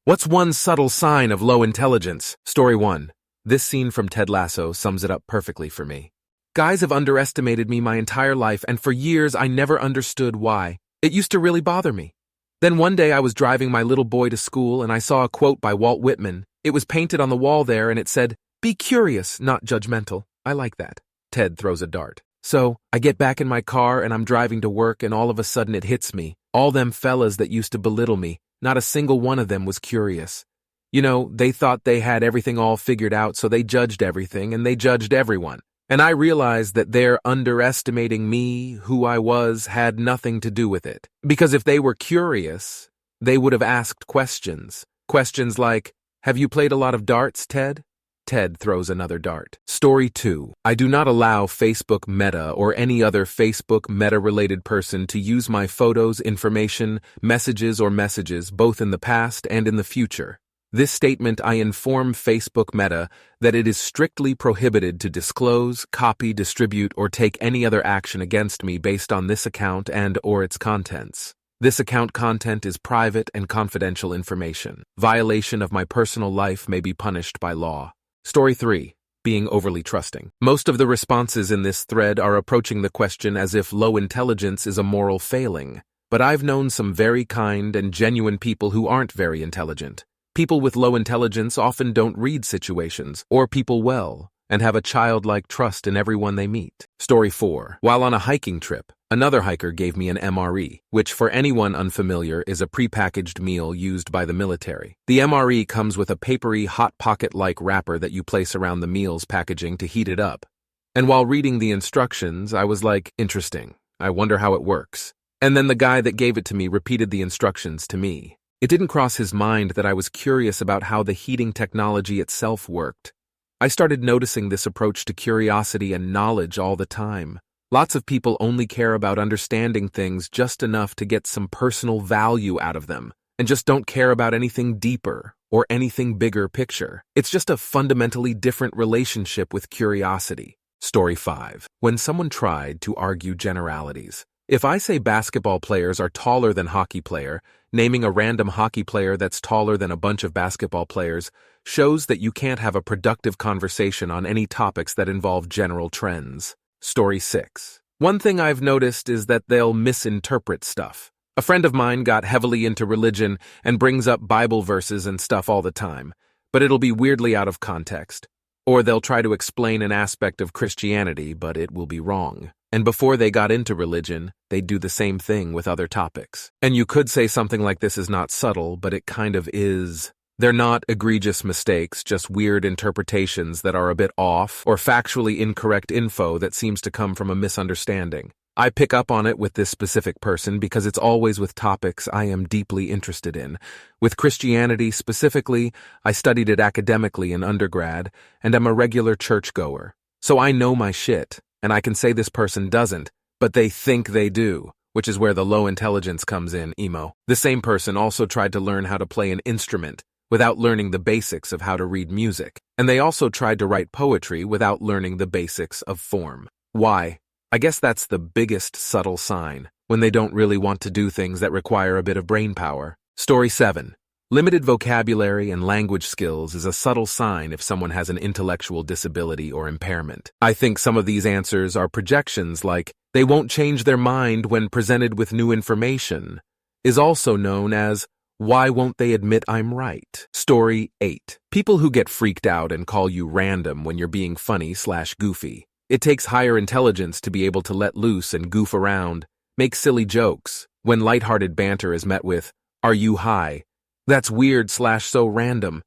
What's one subtle sign of low intelligence? Story 1. This scene from Ted Lasso sums it up perfectly for me. Guys have underestimated me my entire life, and for years I never understood why. It used to really bother me. Then one day I was driving my little boy to school and I saw a quote by Walt Whitman. It was painted on the wall there and it said, "Be curious, not judgmental." I like that. Ted throws a dart. So, I get back in my car and I'm driving to work and all of a sudden it hits me. All them fellas that used to belittle me, not a single one of them was curious. You know, they thought they had everything all figured out, so they judged everything and they judged everyone. And I realized that their underestimating me, who I was, had nothing to do with it. Because if they were curious, they would have asked questions. Questions like, "Have you played a lot of darts, Ted?" Ted throws another dart. Story 2. I do not allow Facebook Meta or any other Facebook Meta-related person to use my photos, information, messages, both in the past and in the future. This statement, I inform Facebook Meta that it is strictly prohibited to disclose, copy, distribute, or take any other action against me based on this account and/or its contents. This account content is private and confidential information. Violation of my personal life may be punished by law. Story 3. Being overly trusting. Most of the responses in this thread are approaching the question as if low intelligence is a moral failing. But I've known some very kind and genuine people who aren't very intelligent. People with low intelligence often don't read situations or people well and have a childlike trust in everyone they meet. Story 4. While on a hiking trip, another hiker gave me an MRE, which for anyone unfamiliar is a prepackaged meal used by the military. The MRE comes with a papery, hot pocket-like wrapper that you place around the meal's packaging to heat it up. And while reading the instructions, I was like, interesting. I wonder how it works. And then the guy that gave it to me repeated the instructions to me. It didn't cross his mind that I was curious about how the heating technology itself worked. I started noticing this approach to curiosity and knowledge all the time. Lots of people only care about understanding things just enough to get some personal value out of them, and just don't care about anything deeper or anything bigger picture. It's just a fundamentally different relationship with curiosity. Story 5. When someone tried to argue generalities. If I say basketball players are taller than hockey player, naming a random hockey player that's taller than a bunch of basketball players shows that you can't have a productive conversation on any topics that involve general trends. Story 6. One thing I've noticed is that they'll misinterpret stuff. A friend of mine got heavily into religion and brings up Bible verses and stuff all the time, but it'll be weirdly out of context. Or they'll try to explain an aspect of Christianity, but it will be wrong. And before they got into religion, they'd do the same thing with other topics. And you could say something like this is not subtle, but it kind of is. They're not egregious mistakes, just weird interpretations that are a bit off, or factually incorrect info that seems to come from a misunderstanding. I pick up on it with this specific person because it's always with topics I am deeply interested in. With Christianity specifically, I studied it academically in undergrad, and am a regular churchgoer. So I know my shit. And I can say this person doesn't, but they think they do, which is where the low intelligence comes in, emo. The same person also tried to learn how to play an instrument without learning the basics of how to read music, and they also tried to write poetry without learning the basics of form. Why? I guess that's the biggest subtle sign, when they don't really want to do things that require a bit of brain power. Story 7. Limited vocabulary and language skills is a subtle sign if someone has an intellectual disability or impairment. I think some of these answers are projections like, they won't change their mind when presented with new information, is also known as, why won't they admit I'm right? Story 8. People who get freaked out and call you random when you're being funny/goofy. It takes higher intelligence to be able to let loose and goof around, make silly jokes, when lighthearted banter is met with, are you high? That's weird/so random.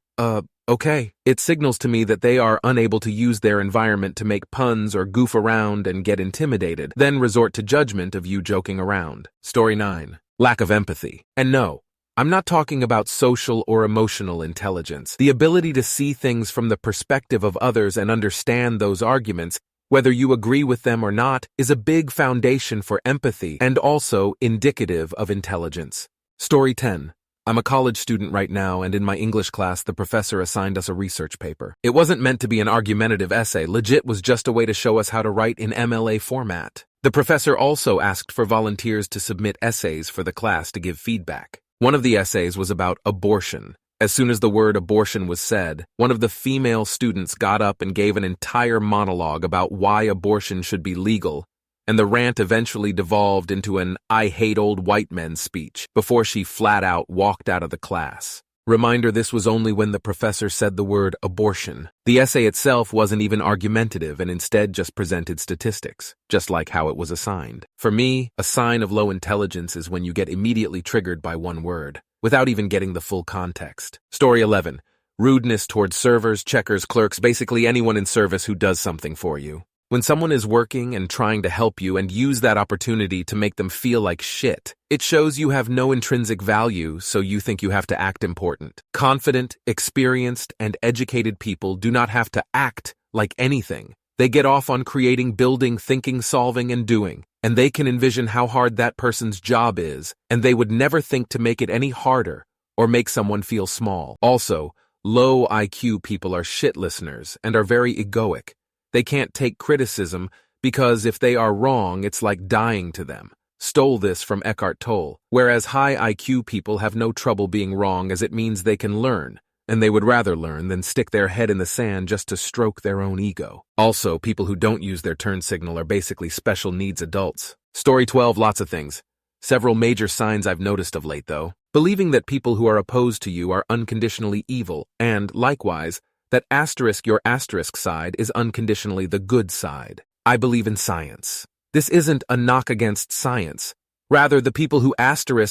Okay. It signals to me that they are unable to use their environment to make puns or goof around and get intimidated, then resort to judgment of you joking around. Story 9. Lack of empathy. And no, I'm not talking about social or emotional intelligence. The ability to see things from the perspective of others and understand those arguments, whether you agree with them or not, is a big foundation for empathy and also indicative of intelligence. Story 10. I'm a college student right now, and in my English class, the professor assigned us a research paper. It wasn't meant to be an argumentative essay, legit was just a way to show us how to write in MLA format. The professor also asked for volunteers to submit essays for the class to give feedback. One of the essays was about abortion, As soon as the word abortion was said, one of the female students got up and gave an entire monologue about why abortion should be legal, and the rant eventually devolved into an "I hate old white men" speech before she flat out walked out of the class. Reminder, this was only when the professor said the word abortion. The essay itself wasn't even argumentative and instead just presented statistics, just like how it was assigned. For me, a sign of low intelligence is when you get immediately triggered by one word, without even getting the full context. Story 11. Rudeness towards servers, checkers, clerks, basically anyone in service who does something for you. When someone is working and trying to help you and use that opportunity to make them feel like shit, it shows you have no intrinsic value, so you think you have to act important. Confident, experienced, and educated people do not have to act like anything. They get off on creating, building, thinking, solving, and doing, and they can envision how hard that person's job is, and they would never think to make it any harder or make someone feel small. Also, low IQ people are shit listeners and are very egoic. They can't take criticism because if they are wrong, it's like dying to them. Stole this from Eckhart Tolle. Whereas high IQ people have no trouble being wrong as it means they can learn, and they would rather learn than stick their head in the sand just to stroke their own ego. Also, people who don't use their turn signal are basically special needs adults. Story 12, lots of things. Several major signs I've noticed of late, though. Believing that people who are opposed to you are unconditionally evil, and, likewise, that your asterisk side is unconditionally the good side. I believe in science. This isn't a knock against science. Rather, the people who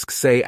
say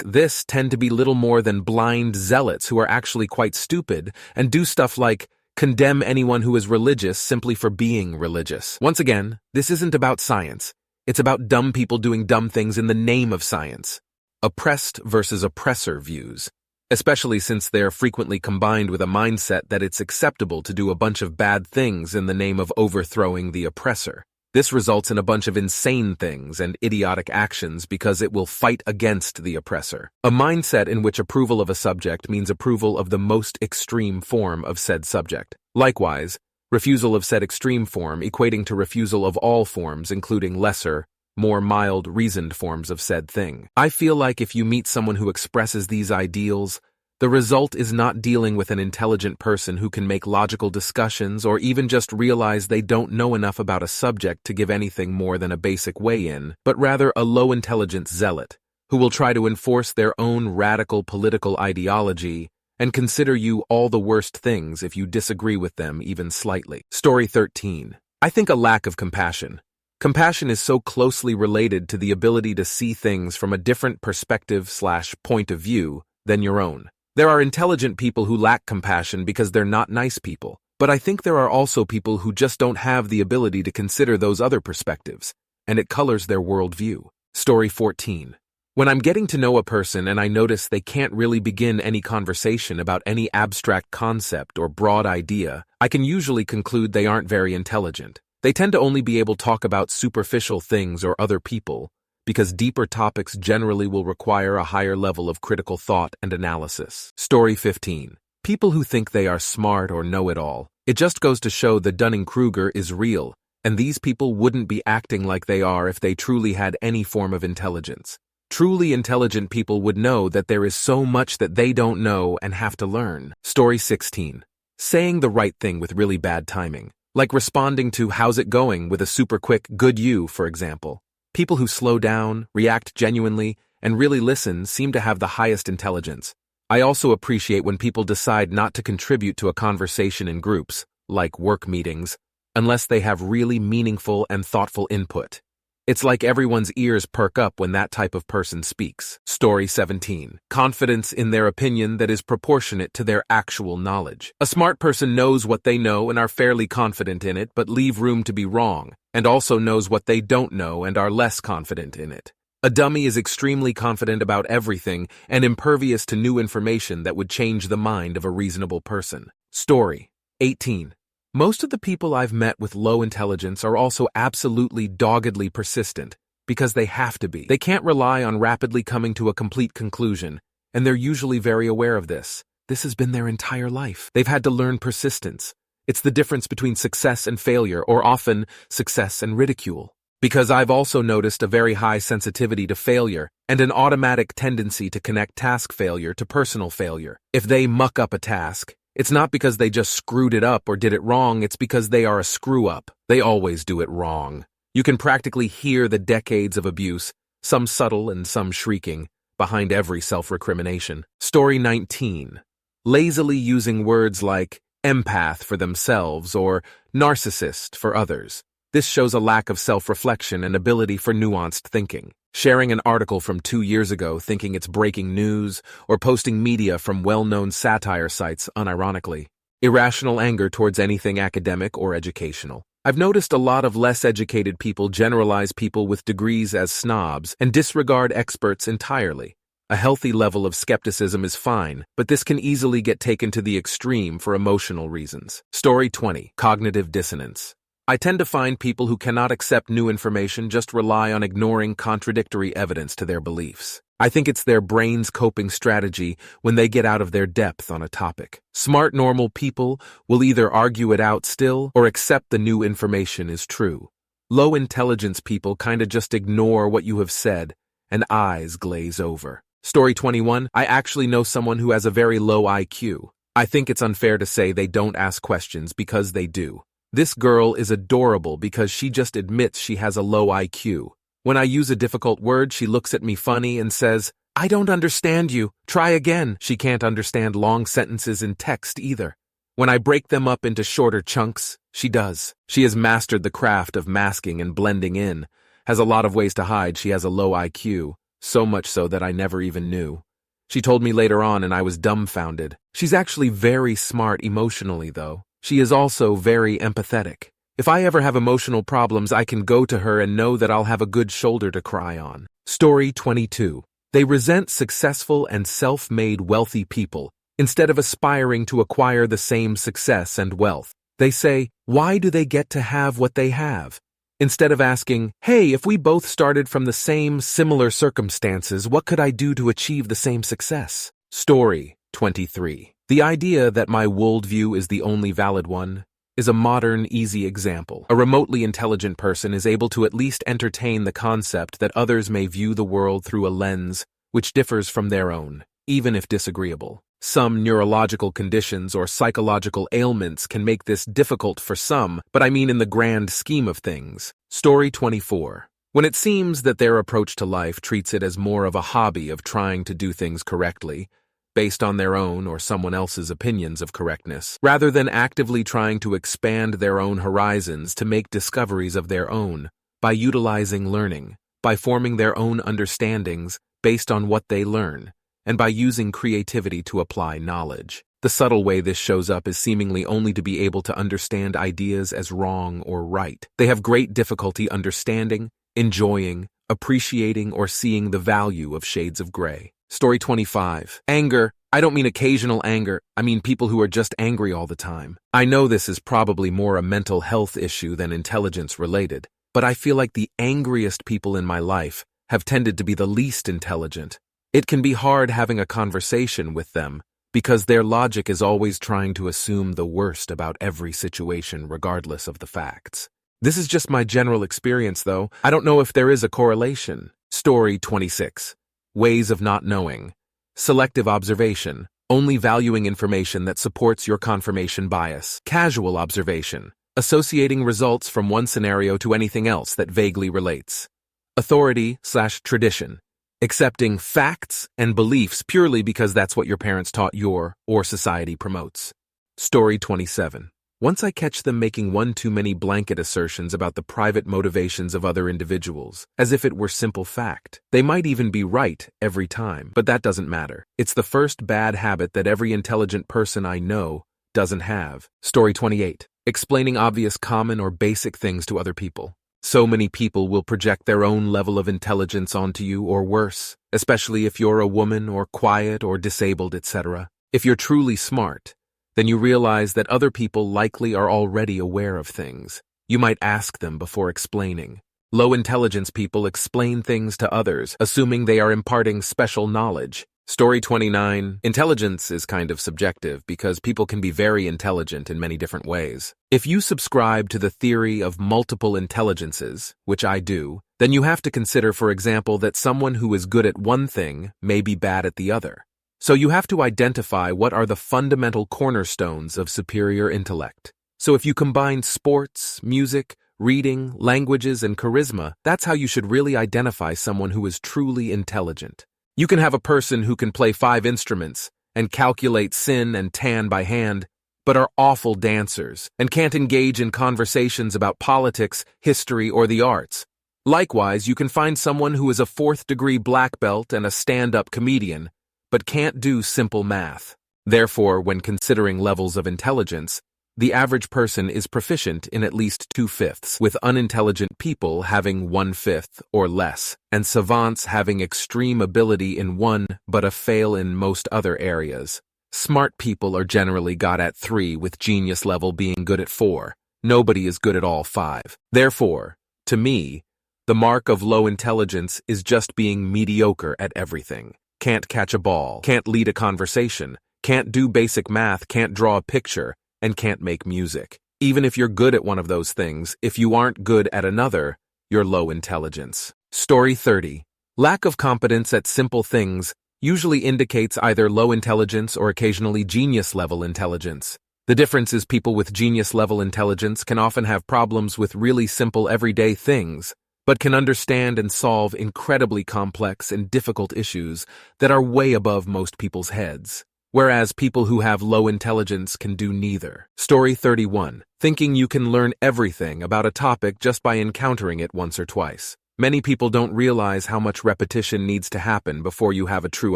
this tend to be little more than blind zealots who are actually quite stupid and do stuff like condemn anyone who is religious simply for being religious. Once again, this isn't about science. It's about dumb people doing dumb things in the name of science. Oppressed versus oppressor views. Especially since they're frequently combined with a mindset that it's acceptable to do a bunch of bad things in the name of overthrowing the oppressor. This results in a bunch of insane things and idiotic actions because it will fight against the oppressor. A mindset in which approval of a subject means approval of the most extreme form of said subject. Likewise, refusal of said extreme form equating to refusal of all forms, including lesser, more mild, reasoned forms of said thing. I feel like if you meet someone who expresses these ideals, the result is not dealing with an intelligent person who can make logical discussions or even just realize they don't know enough about a subject to give anything more than a basic weigh-in, but rather a low-intelligence zealot who will try to enforce their own radical political ideology and consider you all the worst things if you disagree with them even slightly. Story 13. I think a lack of compassion. Compassion is so closely related to the ability to see things from a different perspective/point of view than your own. There are intelligent people who lack compassion because they're not nice people, but I think there are also people who just don't have the ability to consider those other perspectives, and it colors their worldview. Story 14. When I'm getting to know a person and I notice they can't really begin any conversation about any abstract concept or broad idea, I can usually conclude they aren't very intelligent. They tend to only be able to talk about superficial things or other people, because deeper topics generally will require a higher level of critical thought and analysis. Story 15. People who think they are smart or know it all. It just goes to show the Dunning-Kruger is real, and these people wouldn't be acting like they are if they truly had any form of intelligence. Truly intelligent people would know that there is so much that they don't know and have to learn. Story 16. Saying the right thing with really bad timing. Like responding to "how's it going" with a super quick "good you," for example. People who slow down, react genuinely, and really listen seem to have the highest intelligence. I also appreciate when people decide not to contribute to a conversation in groups, like work meetings, unless they have really meaningful and thoughtful input. It's like everyone's ears perk up when that type of person speaks. Story 17. Confidence in their opinion that is proportionate to their actual knowledge. A smart person knows what they know and are fairly confident in it, but leave room to be wrong, and also knows what they don't know and are less confident in it. A dummy is extremely confident about everything and impervious to new information that would change the mind of a reasonable person. Story 18. Most of the people I've met with low intelligence are also absolutely doggedly persistent, because they have to be. They can't rely on rapidly coming to a complete conclusion, and they're usually very aware of this. This has been their entire life. They've had to learn persistence. It's the difference between success and failure, or often success and ridicule. Because I've also noticed a very high sensitivity to failure and an automatic tendency to connect task failure to personal failure. If they muck up a task, it's not because they just screwed it up or did it wrong, it's because they are a screw-up. They always do it wrong. You can practically hear the decades of abuse, some subtle and some shrieking, behind every self-recrimination. Story 19. Lazily using words like empath for themselves or narcissist for others. This shows a lack of self-reflection and ability for nuanced thinking. Sharing an article from 2 years ago thinking it's breaking news, or posting media from well-known satire sites unironically. Irrational anger towards anything academic or educational. I've noticed a lot of less educated people generalize people with degrees as snobs and disregard experts entirely. A healthy level of skepticism is fine, but this can easily get taken to the extreme for emotional reasons. Story 20. Cognitive dissonance. I tend to find people who cannot accept new information just rely on ignoring contradictory evidence to their beliefs. I think it's their brain's coping strategy when they get out of their depth on a topic. Smart, normal people will either argue it out still or accept the new information is true. Low intelligence people kinda just ignore what you have said and eyes glaze over. Story 21. I actually know someone who has a very low IQ. I think it's unfair to say they don't ask questions because they do. This girl is adorable because she just admits she has a low IQ. When I use a difficult word, she looks at me funny and says, "I don't understand you. Try again." She can't understand long sentences in text either. When I break them up into shorter chunks, she does. She has mastered the craft of masking and blending in, has a lot of ways to hide she has a low IQ, so much so that I never even knew. She told me later on and I was dumbfounded. She's actually very smart emotionally, though. She is also very empathetic. If I ever have emotional problems, I can go to her and know that I'll have a good shoulder to cry on. Story 22. They resent successful and self-made wealthy people instead of aspiring to acquire the same success and wealth. They say, why do they get to have what they have? Instead of asking, hey, if we both started from the same similar circumstances, what could I do to achieve the same success? Story 23. The idea that my worldview is the only valid one is a modern, easy example. A remotely intelligent person is able to at least entertain the concept that others may view the world through a lens which differs from their own, even if disagreeable. Some neurological conditions or psychological ailments can make this difficult for some, but I mean in the grand scheme of things. Story 24. When it seems that their approach to life treats it as more of a hobby of trying to do things correctly, based on their own or someone else's opinions of correctness, rather than actively trying to expand their own horizons to make discoveries of their own, by utilizing learning, by forming their own understandings based on what they learn, and by using creativity to apply knowledge. The subtle way this shows up is seemingly only to be able to understand ideas as wrong or right. They have great difficulty understanding, enjoying, appreciating, or seeing the value of shades of gray. Story 25. Anger. I don't mean occasional anger, I mean people who are just angry all the time. I know this is probably more a mental health issue than intelligence related, but I feel like the angriest people in my life have tended to be the least intelligent. It can be hard having a conversation with them because their logic is always trying to assume the worst about every situation regardless of the facts. This is just my general experience though. I don't know if there is a correlation. Story 26. Ways of not knowing. Selective observation, only valuing information that supports your confirmation bias. Casual observation, associating results from one scenario to anything else that vaguely relates. Authority/tradition, accepting facts and beliefs purely because that's what your parents taught you or society promotes. Story 27. Once I catch them making one too many blanket assertions about the private motivations of other individuals, as if it were simple fact. They might even be right every time, but that doesn't matter. It's the first bad habit that every intelligent person I know doesn't have. Story 28. Explaining obvious common or basic things to other people. So many people will project their own level of intelligence onto you or worse, especially if you're a woman or quiet or disabled, etc. If you're truly smart, then you realize that other people likely are already aware of things. You might ask them before explaining. Low intelligence people explain things to others, assuming they are imparting special knowledge, Story 29. Intelligence is kind of subjective because people can be very intelligent in many different ways. If you subscribe to the theory of multiple intelligences, which I do, then you have to consider, for example, that someone who is good at one thing may be bad at the other. So you have to identify what are the fundamental cornerstones of superior intellect. So if you combine sports, music, reading, languages, and charisma, that's how you should really identify someone who is truly intelligent. You can have a person who can play 5 instruments and calculate sin and tan by hand, but are awful dancers and can't engage in conversations about politics, history, or the arts. Likewise, you can find someone who is a 4th-degree black belt and a stand-up comedian, but can't do simple math. Therefore, when considering levels of intelligence, the average person is proficient in at least 2/5, with unintelligent people having 1/5 or less, and savants having extreme ability in one but a fail in most other areas. Smart people are generally got at 3, with genius level being good at 4. Nobody is good at all 5. Therefore, to me, the mark of low intelligence is just being mediocre at everything. Can't catch a ball, can't lead a conversation, can't do basic math, can't draw a picture, and can't make music. Even if you're good at one of those things, if you aren't good at another, you're low intelligence. Story 30. Lack of competence at simple things usually indicates either low intelligence or occasionally genius-level intelligence. The difference is people with genius-level intelligence can often have problems with really simple everyday things, but can understand and solve incredibly complex and difficult issues that are way above most people's heads. Whereas people who have low intelligence can do neither. Story 31. Thinking you can learn everything about a topic just by encountering it once or twice. Many people don't realize how much repetition needs to happen before you have a true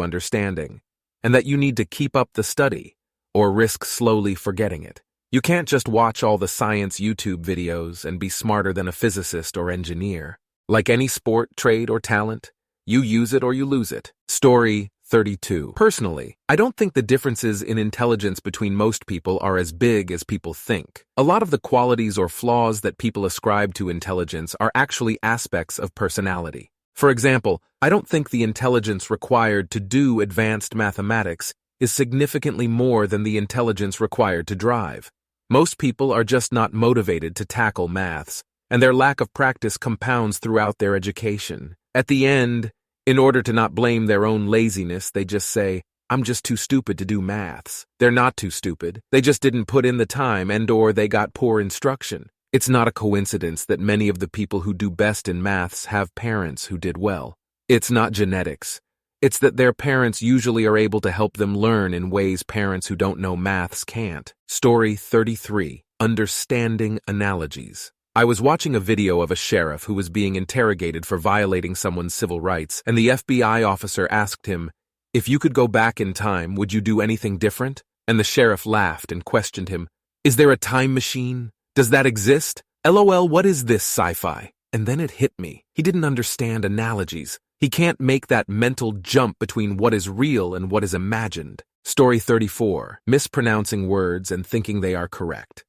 understanding, and that you need to keep up the study, or risk slowly forgetting it. You can't just watch all the science YouTube videos and be smarter than a physicist or engineer. Like any sport, trade, or talent, you use it or you lose it. Story 32. Personally, I don't think the differences in intelligence between most people are as big as people think. A lot of the qualities or flaws that people ascribe to intelligence are actually aspects of personality. For example, I don't think the intelligence required to do advanced mathematics is significantly more than the intelligence required to drive. Most people are just not motivated to tackle maths, and their lack of practice compounds throughout their education. At the end, in order to not blame their own laziness, they just say, "I'm just too stupid to do maths." They're not too stupid. They just didn't put in the time and/or they got poor instruction. It's not a coincidence that many of the people who do best in maths have parents who did well. It's not genetics. It's that their parents usually are able to help them learn in ways parents who don't know maths can't. Story 33. Understanding analogies. I was watching a video of a sheriff who was being interrogated for violating someone's civil rights, and the FBI officer asked him, "If you could go back in time, would you do anything different?" And the sheriff laughed and questioned him, "Is there a time machine? Does that exist? LOL, what is this sci-fi?" And then it hit me. He didn't understand analogies. He can't make that mental jump between what is real and what is imagined. Story 34. Mispronouncing words and thinking they are correct.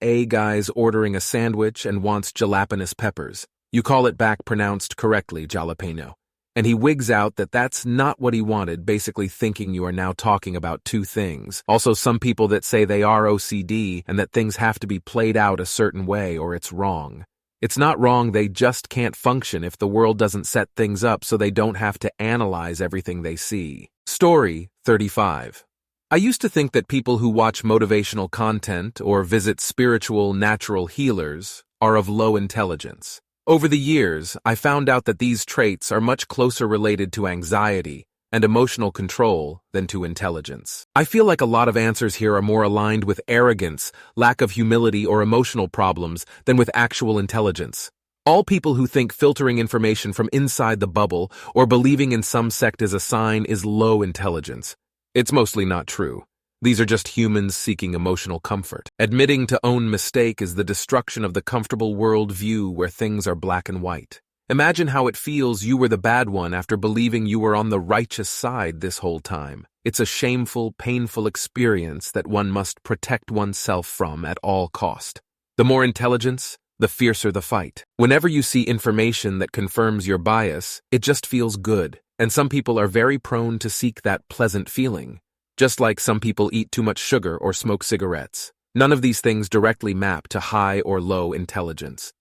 A guy's ordering a sandwich and wants jalapenos peppers. You call it back pronounced correctly, jalapeno. And he wigs out that that's not what he wanted, basically thinking you are now talking about two things. Also, some people that say they are OCD and that things have to be played out a certain way or it's wrong. It's not wrong, they just can't function if the world doesn't set things up so they don't have to analyze everything they see. Story 35. I used to think that people who watch motivational content or visit spiritual natural healers are of low intelligence. Over the years, I found out that these traits are much closer related to anxiety and emotional control than to intelligence. I feel like a lot of answers here are more aligned with arrogance, lack of humility, or emotional problems than with actual intelligence. All people who think filtering information from inside the bubble or believing in some sect is a sign is low intelligence. It's mostly not true. These are just humans seeking emotional comfort. Admitting to own mistake is the destruction of the comfortable world view where things are black and white. Imagine how it feels you were the bad one after believing you were on the righteous side this whole time. It's a shameful, painful experience that one must protect oneself from at all cost. The more intelligence, the fiercer the fight. Whenever you see information that confirms your bias, it just feels good, and some people are very prone to seek that pleasant feeling, just like some people eat too much sugar or smoke cigarettes. None of these things directly map to high or low intelligence.